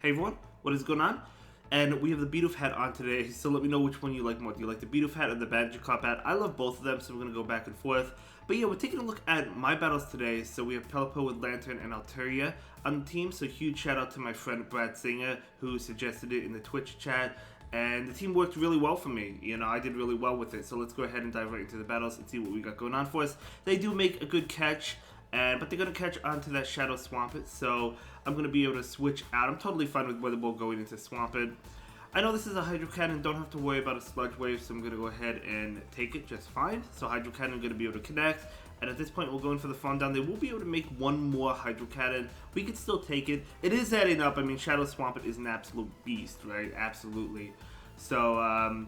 Hey everyone, what is going on? And we have the Beetoof hat on today, so let me know which one you like more. Do you like the Beetoof hat or the Badger Cop hat? I love both of them, so we're going to go back and forth. But yeah, we're taking a look at my battles today. So we have Pelipper with Lantern and Altaria on the team, so huge shout out to my friend Brad Singer, who suggested it in the Twitch chat. And the team worked really well for me. You know, I did really well with it. So let's go ahead and dive right into the battles and see what we got going on for us. They do make a good catch. But they're going to catch onto that Shadow Swampert, so I'm going to be able to switch out. I'm totally fine with Weather Ball going into Swampert. I know this is a Hydro Cannon, don't have to worry about a Sludge Wave, so I'm going to go ahead and take it just fine. So Hydro Cannon going to be able to connect, and at this point we'll go in for the Farm Down. They will be able to make one more Hydro Cannon. We can still take it. It is adding up. I mean, Shadow Swampert is an absolute beast, right? Absolutely. So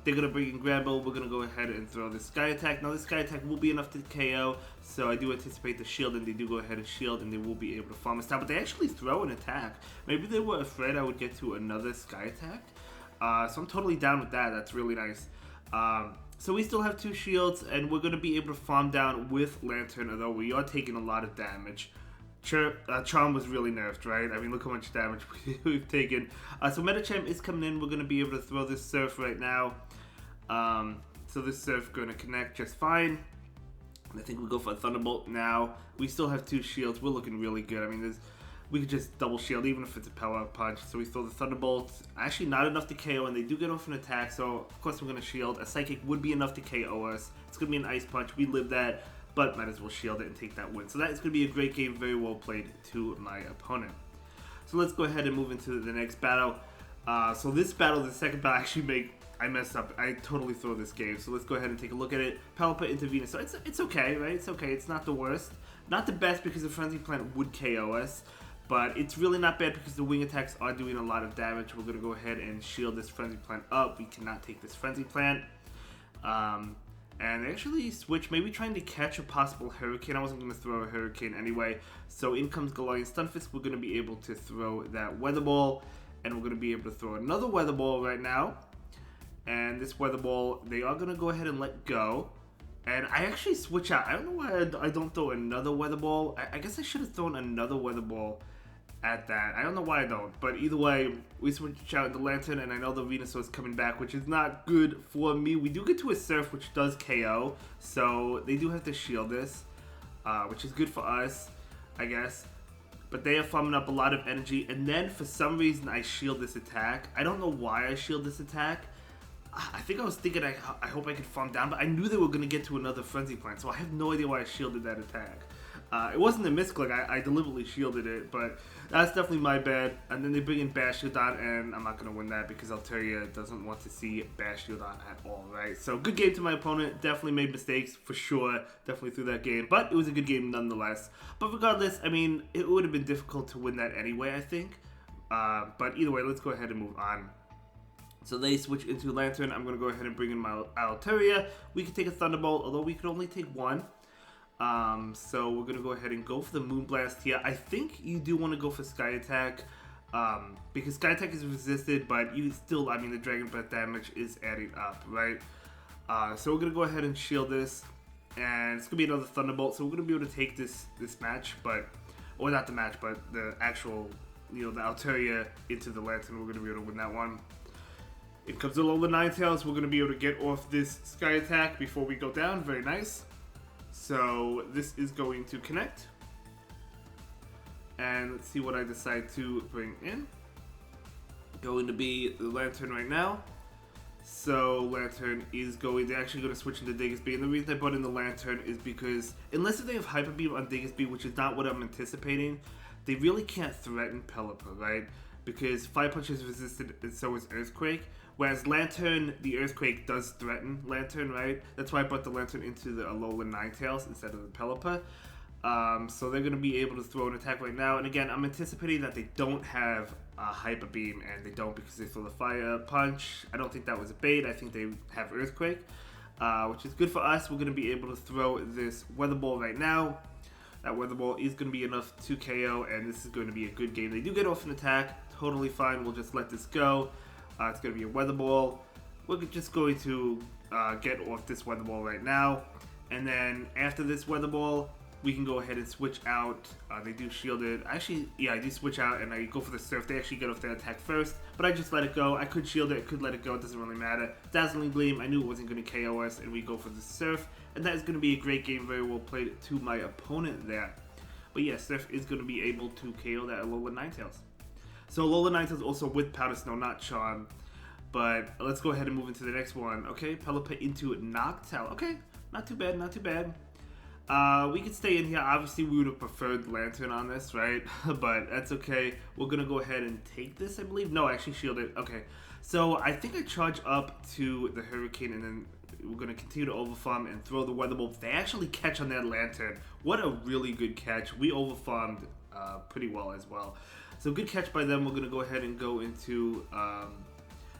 they're going to bring in Granbull. We're going to go ahead and throw the Sky Attack. Now this Sky Attack will be enough to KO, so I do anticipate the shield, and they do go ahead and shield, and they will be able to farm us down. But they actually throw an attack. Maybe they were afraid I would get to another Sky Attack. So I'm totally down with that. That's really nice. So we still have two shields, and we're going to be able to farm down with Lantern, although we are taking a lot of damage. Charm was really nerfed, right? I mean, look how much damage we've taken. So Metacham is coming in. We're going to be able to throw this Surf right now. So this Surf going to connect just fine. And I think we go for a Thunderbolt now. We still have two shields. We're looking really good. I mean, we could just double shield even if it's a power punch. So we throw the Thunderbolt. Actually, not enough to KO, and they do get off an attack. So of course we're going to shield. A Psychic would be enough to KO us. It's going to be an Ice Punch. We live that. But might as well shield it and take that win. So that is going to be a great game, very well played to my opponent. So let's go ahead and move into the next battle. So this battle, the second battle, I messed up. I totally throw this game. So let's go ahead and take a look at it. Pelipper into Venus. So it's okay, right? It's okay. It's not the worst. Not the best because the Frenzy Plant would KO us. But it's really not bad because the wing attacks are doing a lot of damage. We're going to go ahead and shield this Frenzy Plant up. We cannot take this Frenzy Plant. And actually switch, maybe trying to catch a possible Hurricane. I wasn't going to throw a Hurricane anyway. So in comes Galarian Stunfisk. We're going to be able to throw that Weather Ball. And we're going to be able to throw another Weather Ball right now. And this Weather Ball, they are going to go ahead and let go. And I actually switch out. I don't know why I don't throw another Weather Ball. I guess I should have thrown another Weather Ball at that. I don't know why I don't, but either way, we switch out the Lantern, and I know the Venusaur is coming back, which is not good for me. We do get to a Surf, which does KO, so they do have to shield this, which is good for us, I guess. But they are farming up a lot of energy, and then for some reason I shield this attack. I don't know why I shield this attack. I think I was thinking I hope I could farm down, but I knew they were going to get to another Frenzy Plant, so I have no idea why I shielded that attack. It wasn't a misclick, I deliberately shielded it, but that's definitely my bad. And then they bring in Bashiodon, and I'm not going to win that because Altaria doesn't want to see Bashiodon at all, right? So good game to my opponent, definitely made mistakes, for sure, definitely through that game, but it was a good game nonetheless. But regardless, I mean, it would have been difficult to win that anyway, I think. But either way, let's go ahead and move on. So they switch into Lantern. I'm going to go ahead and bring in my Altaria. We can take a Thunderbolt, although we could only take one. So we're going to go ahead and go for the Moonblast here. I think you do want to go for Sky Attack, because Sky Attack is resisted, but you still, I mean, the Dragon Breath damage is adding up, right? So we're going to go ahead and shield this, and it's going to be another Thunderbolt, so we're going to be able to take this match, or not the match, but the actual, you know, the Altaria into the Lantern. We're going to be able to win that one. In comes the Alola Ninetales. We're going to be able to get off this Sky Attack before we go down. Very nice. So this is going to connect. And let's see what I decide to bring in. Going to be the Lantern right now. So Lantern is they're actually going to switch into Diggersby. And the reason I brought in the Lantern is because unless they have Hyper Beam on Diggersby, which is not what I'm anticipating, they really can't threaten Pelipper, right? Because Fire Punch is resisted and so is Earthquake. Whereas Lantern, the Earthquake does threaten Lantern, right? That's why I brought the Lantern into the Alola Ninetales instead of the Pelipper. So they're going to be able to throw an attack right now. And again, I'm anticipating that they don't have a Hyper Beam, and they don't because they throw the Fire Punch. I don't think that was a bait. I think they have Earthquake, which is good for us. We're going to be able to throw this Weather Ball right now. That Weather Ball is going to be enough to KO, and this is going to be a good game. They do get off an attack. Totally fine. We'll just let this go. It's going to be a Weather Ball. We're just going to get off this Weather Ball right now. And then after this Weather Ball, we can go ahead and switch out. They do shield it. Actually, yeah, I do switch out and I go for the surf. They actually get off their attack first, but I just let it go. I could shield it, I could let it go. It doesn't really matter. Dazzling Gleam, I knew it wasn't going to KO us, and we go for the surf, and that is going to be a great game. Very well played to my opponent there. But yeah, Surf is going to be able to KO that Alola Ninetales. So Alola Ninetales also with Powder Snow, not Charm. But let's go ahead and move into the next one. Okay, Pelipper into Noctowl. Okay, not too bad, not too bad. We could stay in here. Obviously, we would have preferred Lantern on this, right? But that's okay. We're going to go ahead and take this, I believe. No, actually shield it. Okay, so I think I charge up to the Hurricane, and then we're going to continue to overfarm and throw the Weather Ball. They actually catch on that Lantern. What a really good catch. We overfarmed pretty well as well. So good catch by them. We're going to go ahead and go into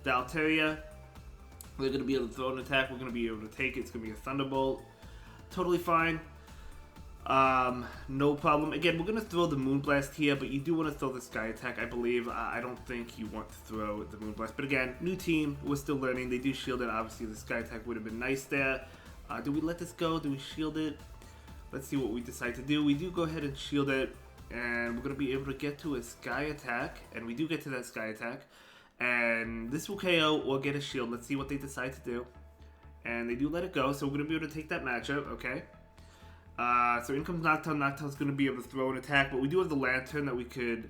the Altaria. They're going to be able to throw an attack. We're going to be able to take it. It's going to be a Thunderbolt. Totally fine. No problem. Again, we're going to throw the Moonblast here, but you do want to throw the Sky Attack, I believe. I don't think you want to throw the Moonblast. But again, new team. We're still learning. They do shield it. Obviously, the Sky Attack would have been nice there. Do we let this go? Do we shield it? Let's see what we decide to do. We do go ahead and shield it, and we're going to be able to get to a Sky Attack, and we do get to that Sky Attack. And this will KO or get a shield. Let's see what they decide to do. And they do let it go, so we're going to be able to take that matchup, okay? So in comes Noctowl. Noctowl's going to be able to throw an attack, but we do have the Lantern that we could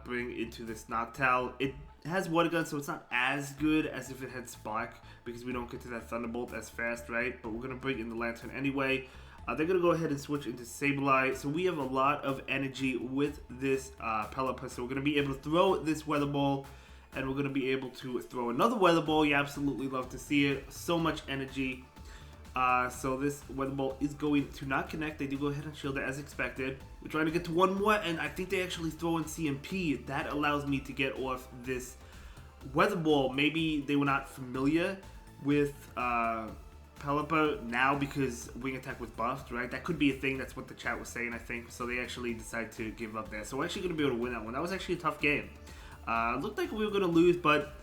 bring into this Noctowl. It has Water Gun, so it's not as good as if it had Spark, because we don't get to that Thunderbolt as fast, right? But we're going to bring in the Lantern anyway. They're going to go ahead and switch into Sableye, so we have a lot of energy with this Pelipper, so we're going to be able to throw this Weather Ball, and we're going to be able to throw another Weather Ball. You absolutely love to see it. So much energy. So this Weather Ball is going to not connect. They do go ahead and shield it as expected. We're trying to get to one more, and I think they actually throw in CMP. That allows me to get off this Weather Ball. Maybe they were not familiar with Pelipper now because Wing Attack was buffed, right? That could be a thing. That's what the chat was saying, I think. So they actually decided to give up there. So we're actually going to be able to win that one. That was actually a tough game. Looked like we were going to lose, but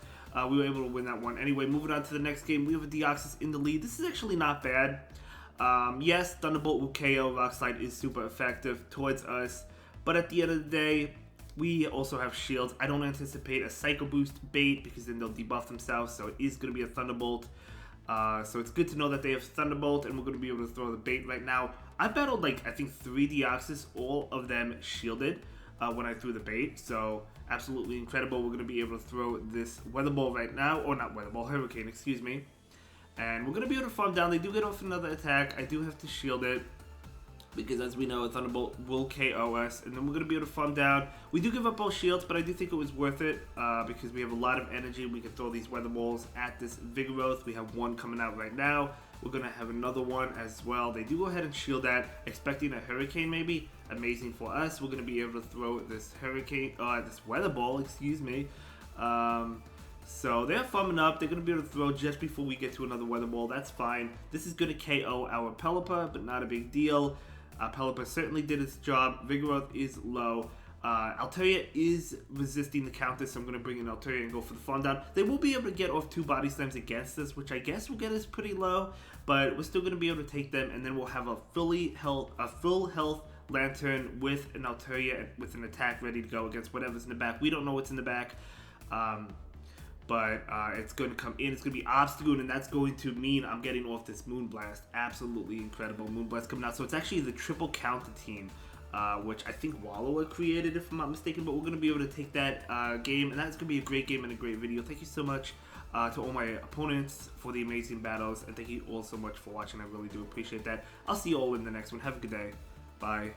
we were able to win that one. Anyway, moving on to the next game, we have a Deoxys in the lead. This is actually not bad. Yes, Thunderbolt will KO. Rock Slide is super effective towards us. But at the end of the day, we also have shields. I don't anticipate a Psycho Boost bait because then they'll debuff themselves. So it is going to be a Thunderbolt. So it's good to know that they have Thunderbolt, and we're going to be able to throw the bait right now. I battled like, I think 3 Deoxys, all of them shielded when I threw the bait. So absolutely incredible. We're going to be able to throw this Weather Ball right now. Or not Weather Ball, Hurricane, excuse me. And we're going to be able to farm down. They do get off another attack. I do have to shield it, because as we know, a Thunderbolt will KO us. And then we're going to be able to farm down. We do give up both shields, but I do think it was worth it because we have a lot of energy. We can throw these Weather Balls at this Vigoroth. We have one coming out right now. We're going to have another one as well. They do go ahead and shield that, expecting a Hurricane maybe. Amazing for us. We're going to be able to throw this Hurricane, this Weather Ball, excuse me. So they're farming up. They're going to be able to throw just before we get to another Weather Ball. That's fine. This is going to KO our Pelipper, but not a big deal. Pelipper certainly did its job. Vigoroth is low. Altaria is resisting the counter, so I'm going to bring in Altaria and go for the farm down. They will be able to get off 2 Body Slams against us, which I guess will get us pretty low, but we're still going to be able to take them, and then we'll have a full health Lantern with an Altaria with an attack ready to go against whatever's in the back. We don't know what's in the back, but it's going to come in. It's going to be Obstagoon, and that's going to mean I'm getting off this Moonblast. Absolutely incredible Moonblast coming out. So it's actually the triple counter team, which I think Wallower created, if I'm not mistaken, but we're going to be able to take that game, and that's going to be a great game and a great video. Thank you so much to all my opponents for the amazing battles, and thank you all so much for watching. I really do appreciate that. I'll see you all in the next one. Have a good day. Bye.